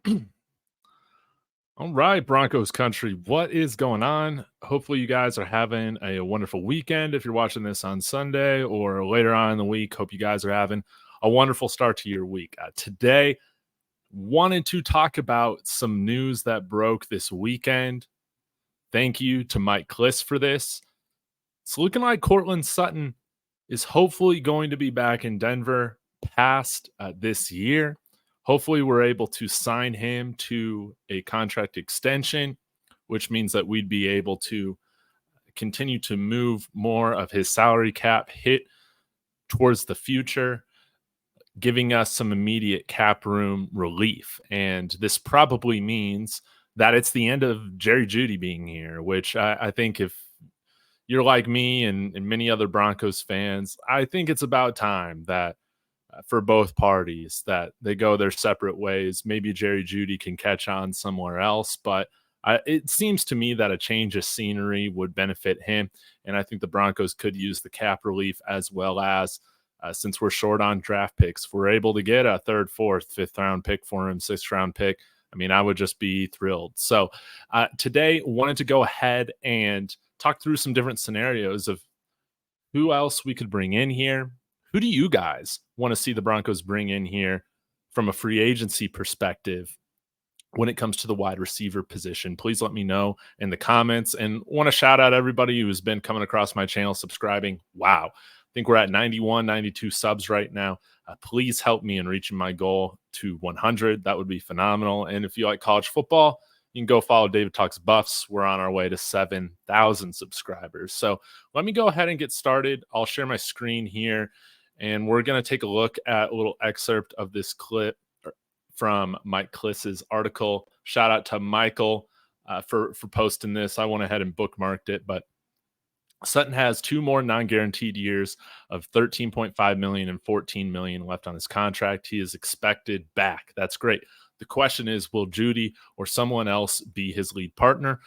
All right, Broncos country, what is going on? Hopefully, you guys are having a wonderful weekend. If you're watching this on Sunday or later on in the week, hope you guys are having a wonderful start to your week. Today, wanted to talk about some news that broke this weekend. Thank you to Mike Kliss for this. It's looking like Cortland Sutton is hopefully going to be back in Denver past this year. Hopefully, we're able to sign him to a contract extension, which means that we'd be able to continue to move more of his salary cap hit towards the future, giving us some immediate cap room relief. And this probably means that it's the end of Jerry Jeudy being here, which I think if you're like me and many other Broncos fans, I think it's about time that for both parties that they go their separate ways. Maybe Jerry Jeudy can catch on somewhere else, but it seems to me that a change of scenery would benefit him. And I think the Broncos could use the cap relief as well as since we're short on draft picks, if we're able to get a third, fourth, fifth round pick for him, sixth round pick. I mean, I would just be thrilled. So today wanted to go ahead and talk through some different scenarios of who else we could bring in here. Who do you guys want to see the Broncos bring in here from a free agency perspective when it comes to the wide receiver position? Please let me know in the comments, and want to shout out everybody who's been coming across my channel, subscribing. Wow. I think we're at 91, 92 subs right now. Please help me in reaching my goal to 100. That would be phenomenal. And if you like college football, you can go follow David Talks Buffs. We're on our way to 7,000 subscribers. So let me go ahead and get started. I'll share my screen here, and we're going to take a look at a little excerpt of this clip from Mike Kliss's article. Shout out to Michael for posting this. I went ahead and bookmarked it, but Sutton has two more non-guaranteed years of $13.5 million and $14 million left on his contract. He is expected back. That's great. The question is, will Jeudy or someone else be his lead partner?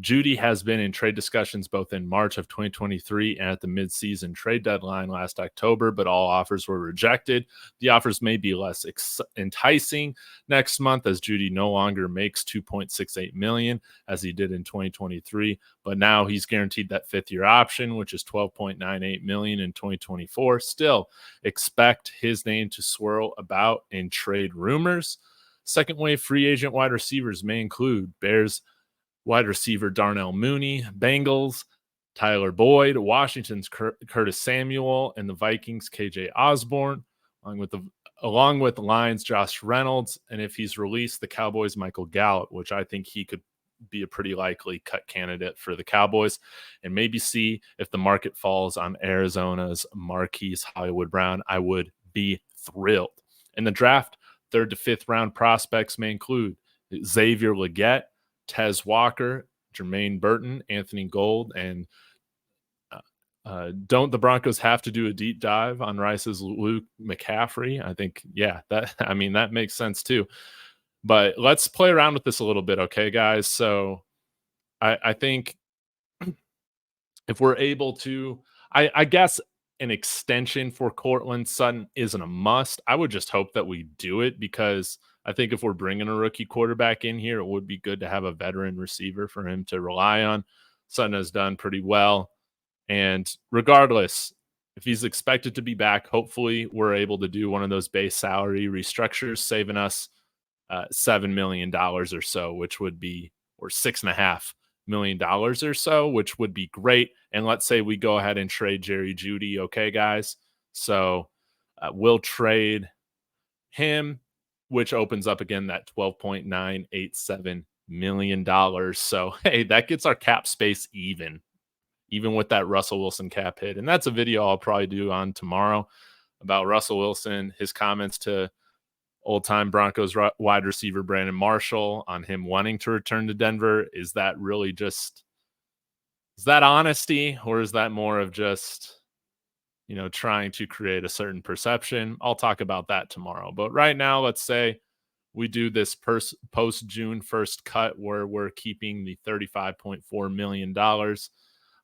Jeudy has been in trade discussions both in March of 2023 and at the midseason trade deadline last October, but all offers were rejected. The offers may be less enticing next month as Jeudy no longer makes $2.68 million as he did in 2023, but now he's guaranteed that fifth-year option, which is $12.98 million in 2024. Still, expect his name to swirl about in trade rumors. Second-wave free agent wide receivers may include Bears wide receiver Darnell Mooney, Bengals, Tyler Boyd, Washington's Curtis Samuel, and the Vikings' KJ Osborne, along with the Lions' Josh Reynolds, and if he's released, the Cowboys' Michael Gallup, which I think he could be a pretty likely cut candidate for the Cowboys, and maybe see if the market falls on Arizona's Marquise Hollywood Brown. I would be thrilled. In the draft, third to fifth round prospects may include Xavier Legette, Tez Walker, Jermaine Burton, Anthony Gold, and don't the Broncos have to do a deep dive on Rice's Luke McCaffrey? I think, that makes sense too. But let's play around with this a little bit, okay, guys? So I think if we're able to, I guess an extension for Cortland Sutton isn't a must. I would just hope that we do it, because I think if we're bringing a rookie quarterback in here, it would be good to have a veteran receiver for him to rely on. Sutton has done pretty well. And regardless, if he's expected to be back, hopefully we're able to do one of those base salary restructures, saving us $7 million or so, which would be, or $6.5 million or so, which would be great. And let's say we go ahead and trade Jerry Jeudy. Okay, guys. So we'll trade him, which opens up again that $12.987 million. So, hey, that gets our cap space even with that Russell Wilson cap hit. And that's a video I'll probably do on tomorrow about Russell Wilson, his comments to old-time Broncos wide receiver Brandon Marshall on him wanting to return to Denver. Is that really just, is that honesty, or is that more of just, trying to create a certain perception? I'll talk about that tomorrow. But right now, let's say we do this post-June 1st cut where we're keeping the $35.4 million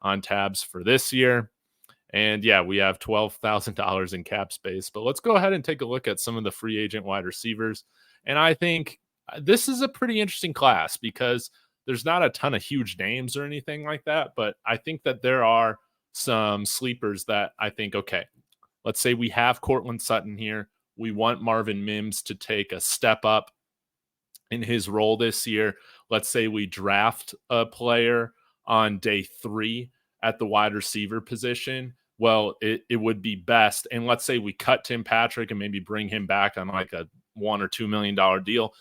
on tabs for this year. And yeah, we have $12,000 in cap space. But let's go ahead and take a look at some of the free agent wide receivers. And I think This is a pretty interesting class because there's not a ton of huge names or anything like that, but I think that there are some sleepers that I think, okay, let's say we have Cortland Sutton here. We want Marvin Mims to take a step up in his role this year. Let's say we draft a player on day 3 at the wide receiver position. Well, it would be best. And let's say we cut Tim Patrick and maybe bring him back on like a $1 or $2 million deal.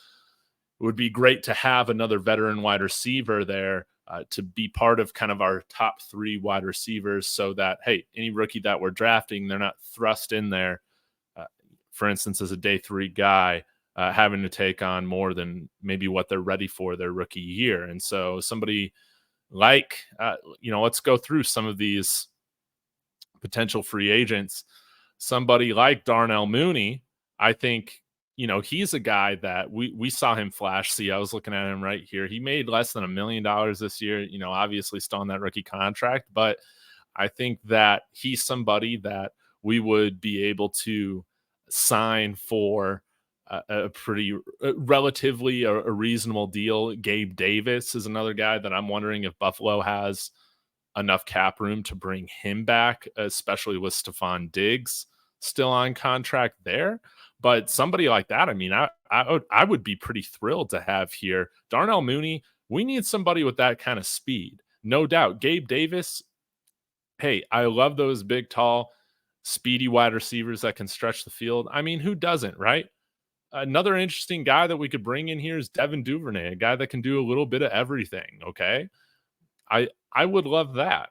It would be great to have another veteran wide receiver there to be part of kind of our top 3 wide receivers so that, hey, any rookie that we're drafting, they're not thrust in there, for instance, as a day 3 guy, having to take on more than maybe what they're ready for their rookie year. And so somebody like, let's go through some of these potential free agents. Somebody like Darnell Mooney, I think, he's a guy that we saw him flash. See, I was looking at him right here. He made less than $1 million this year, obviously still on that rookie contract, but I think that he's somebody that we would be able to sign for a pretty relatively a reasonable deal. Gabe Davis is another guy that I'm wondering if Buffalo has enough cap room to bring him back, especially with Stephon Diggs still on contract there. But somebody like that, I mean, I would be pretty thrilled to have here. Darnell Mooney, we need somebody with that kind of speed, no doubt. Gabe Davis, hey, I love those big, tall, speedy wide receivers that can stretch the field. I mean, who doesn't, right? Another interesting guy that we could bring in here is Devin Duvernay, a guy that can do a little bit of everything. Okay. I would love that.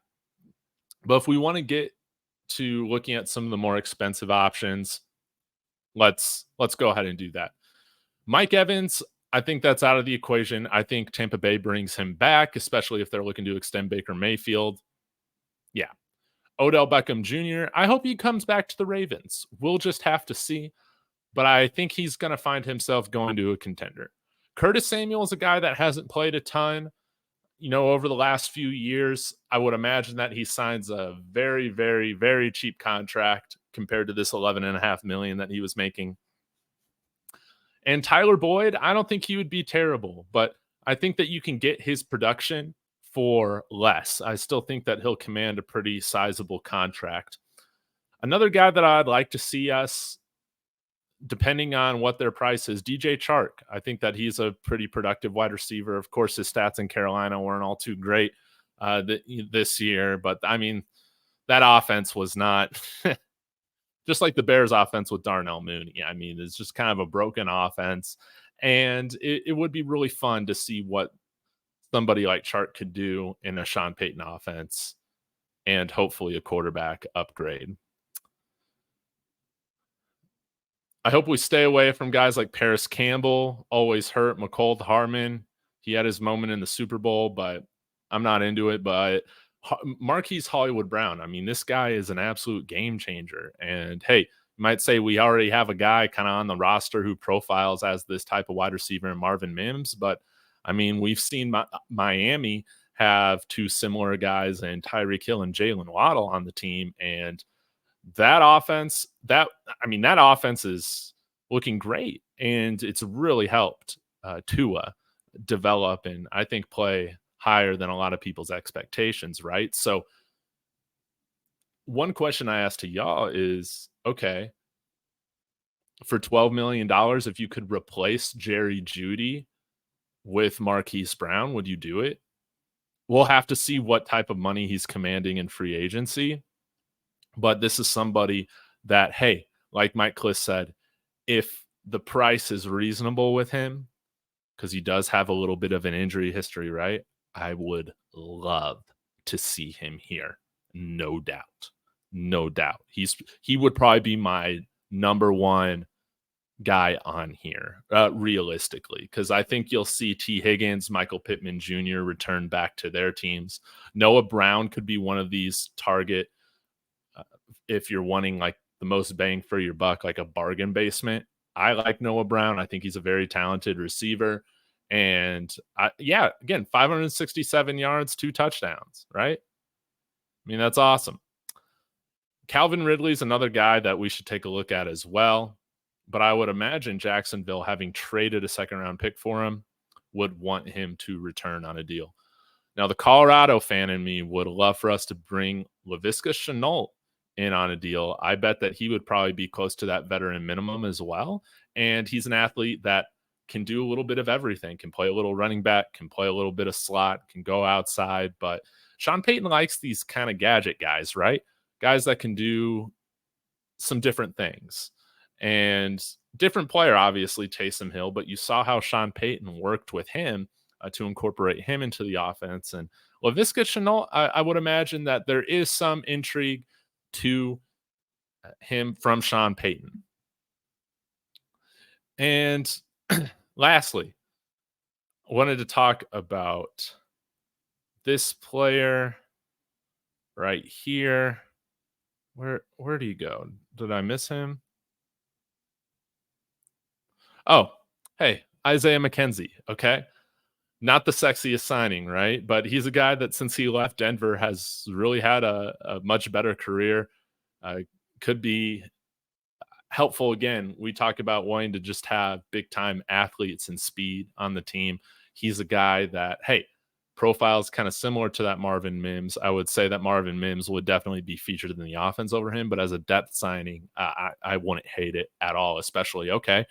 But if we want to get to looking at some of the more expensive options, let's go ahead and do that. Mike Evans, I think that's out of the equation. I think Tampa Bay brings him back, especially if they're looking to extend Baker Mayfield. Yeah. Odell Beckham Jr., I hope he comes back to the Ravens. We'll just have to see. But I think he's going to find himself going to a contender. Curtis Samuel is a guy that hasn't played a ton, over the last few years. I would imagine that he signs a very, very, very cheap contract compared to this $11.5 million that he was making. And Tyler Boyd, I don't think he would be terrible, but I think that you can get his production for less. I still think that he'll command a pretty sizable contract. Another guy that I'd like to see us, depending on what their price is, DJ Chark. I think that he's a pretty productive wide receiver. Of course, his stats in Carolina weren't all too great this year, but I mean, that offense was not just like the Bears offense with Darnell Mooney. I mean, it's just kind of a broken offense, and it would be really fun to see what somebody like Chark could do in a Sean Payton offense and hopefully a quarterback upgrade. I hope we stay away from guys like Paris Campbell, always hurt. McCold Harmon, he had his moment in the Super Bowl, but I'm not into it. But Marquise Hollywood Brown, I mean, this guy is an absolute game changer. And hey, you might say we already have a guy kind of on the roster who profiles as this type of wide receiver in Marvin Mims. But I mean, we've seen Miami have 2 similar guys in Tyreek Hill and Jalen Waddle on the team. And that offense is looking great, and it's really helped Tua develop and I think play higher than a lot of people's expectations, right? So one question I asked to y'all is, okay, for $12 million, if you could replace Jerry Jeudy with Marquise Brown, would you do it? We'll have to see what type of money he's commanding in free agency. But this is somebody that, hey, like Mike Kliss said, if the price is reasonable with him, because he does have a little bit of an injury history, right? I would love to see him here. No doubt. No doubt. He would probably be my number 1 guy on here, realistically, because I think you'll see T. Higgins, Michael Pittman Jr. return back to their teams. Noah Brown could be one of these target, if you're wanting like the most bang for your buck, like a bargain basement. I like Noah Brown. I think he's a very talented receiver. And again, 567 yards, 2 touchdowns, right? I mean, that's awesome. Calvin Ridley's another guy that we should take a look at as well. but I would imagine Jacksonville, having traded a second round pick for him, would want him to return on a deal. Now, the Colorado fan in me would love for us to bring Laviska Shenault in on a deal. I bet that he would probably be close to that veteran minimum as well. And he's an athlete that can do a little bit of everything, can play a little running back, can play a little bit of slot, can go outside. But Sean Payton likes these kind of gadget guys, right? Guys that can do some different things. And different player, obviously, Taysom Hill, but you saw how Sean Payton worked with him to incorporate him into the offense. And Laviska Shenault, I would imagine that there is some intrigue to him from Sean Payton. And lastly, I wanted to talk about this player right here. Where do you go? Did I miss him? Oh, hey, Isaiah McKenzie. Okay. Not the sexiest signing, right? But he's a guy that since he left Denver has really had a much better career. Uh, could be helpful again. We talk about wanting to just have big time athletes and speed on the team. He's a guy that, hey, profiles kind of similar to that Marvin Mims. I would say that Marvin Mims would definitely be featured in the offense over him, but as a depth signing, I wouldn't hate it at all, especially, okay,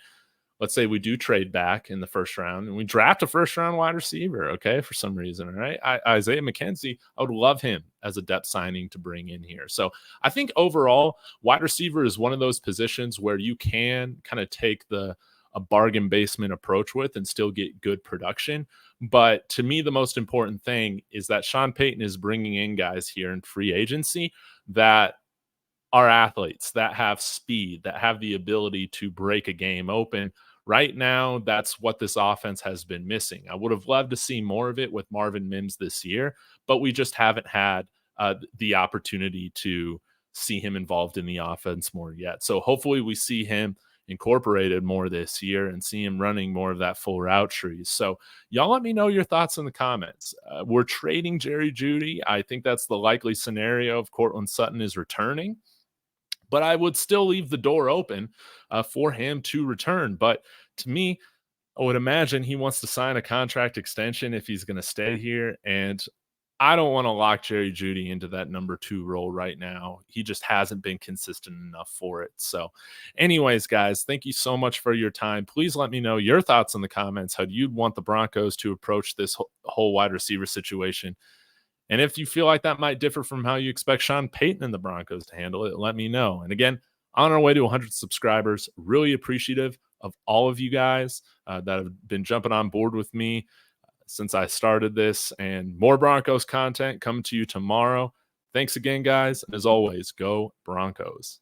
let's say we do trade back in the first round and we draft a first round wide receiver, okay, for some reason, all right? Isaiah McKenzie, I would love him as a depth signing to bring in here. So I think overall, wide receiver is one of those positions where you can kind of take a bargain basement approach with and still get good production. But to me, the most important thing is that Sean Payton is bringing in guys here in free agency that are athletes, that have speed, that have the ability to break a game open. Right now, that's what this offense has been missing. I would have loved to see more of it with Marvin Mims this year, but we just haven't had the opportunity to see him involved in the offense more yet. So hopefully we see him incorporated more this year and see him running more of that full route trees. So y'all let me know your thoughts in the comments. We're trading Jerry Jeudy. I think that's the likely scenario if Cortland Sutton is returning, but I would still leave the door open for him to return. But to me, I would imagine he wants to sign a contract extension if he's going to stay here. And I don't want to lock Jerry Jeudy into that number 2 role right now. He just hasn't been consistent enough for it. So anyways, guys, thank you so much for your time. Please let me know your thoughts in the comments, how you'd want the Broncos to approach this whole wide receiver situation. And if you feel like that might differ from how you expect Sean Payton and the Broncos to handle it, let me know. And again, on our way to 100 subscribers, really appreciative of all of you guys that have been jumping on board with me since I started this, and more Broncos content coming to you tomorrow. Thanks again, guys. And as always, go Broncos.